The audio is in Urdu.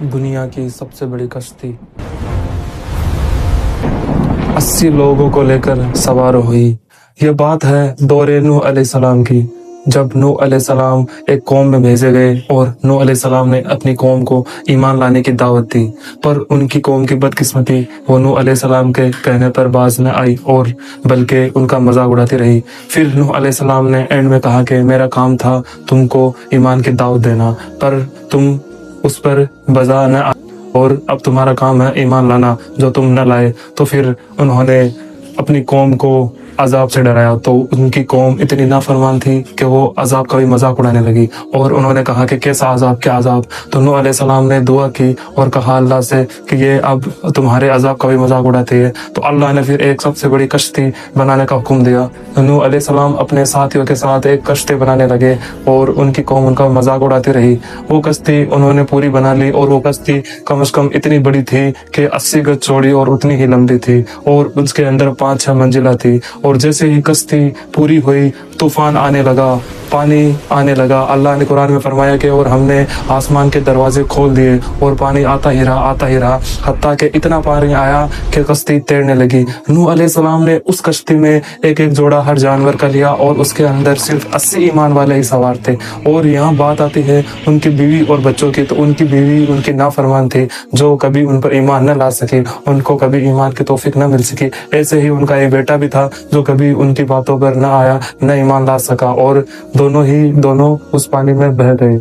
دنیا کی سب سے بڑی کشتی 80 لوگوں کو لے کر سوار ہوئی۔ یہ بات ہے دور نوح علیہ السلام کی، جب نوح علیہ السلام ایک قوم میں بھیجے گئے اور نوح علیہ السلام نے اپنی قوم کو ایمان لانے کی دعوت دی، پر ان کی قوم کی بدقسمتی وہ نوح علیہ السلام کے کہنے پر باز نہ آئی اور بلکہ ان کا مذاق اڑاتی رہی۔ پھر نوح علیہ السلام نے اینڈ میں کہا کہ میرا کام تھا تم کو ایمان کی دعوت دینا، پر تم اس پر بجا نہ آئے اور اب تمہارا کام ہے ایمان لانا جو تم نہ لائے۔ تو پھر انہوں نے اپنی قوم کو عذاب سے ڈرایا، تو ان کی قوم اتنی نافرمان تھی کہ وہ عذاب کا بھی مذاق اڑانے لگی اور انہوں نے کہا کہ کیسا عذاب، کیا عذاب؟ تو نوح علیہ السلام نے دعا کی اور کہا اللہ سے کہ یہ اب تمہارے عذاب کا بھی مذاق اڑاتی ہے۔ تو اللہ نے پھر ایک سب سے بڑی کشتی بنانے کا حکم دیا۔ نوح علیہ السلام اپنے ساتھیوں کے ساتھ ایک کشتی بنانے لگے اور ان کی قوم ان کا مذاق اڑاتی رہی۔ وہ کشتی انہوں نے پوری بنا لی اور وہ کشتی کم از کم اتنی بڑی تھی کہ 80 گز چوڑی اور اتنی ہی لمبی تھی اور اس کے اندر 5-6 منزلہ تھی۔ اور جیسے ہی کشتی پوری ہوئی طوفان آنے لگا، پانی آنے لگا۔ اللہ نے قرآن میں فرمایا کہ اور ہم نے آسمان کے دروازے کھول دیے اور پانی آتا ہی رہا حتیٰ کہ اتنا پانی آیا کہ کشتی تیرنے لگی۔ نوح علیہ السلام نے اس کشتی میں ایک جوڑا ہر جانور کا لیا اور اس کے اندر صرف 80 ایمان والے ہی سوار تھے۔ اور یہاں بات آتی ہے ان کی بیوی اور بچوں کی، تو ان کی بیوی ان کی نافرمان تھی جو کبھی ان پر ایمان نہ لا سکی، ان کو کبھی ایمان کی توفیق نہ مل سکی۔ ایسے ہی ان کا ایک بیٹا بھی تھا جو کبھی ان کی باتوں پر نہ آیا، نہ ایمان لا سکا، اور دونوں اس پانی میں بہہ گئے۔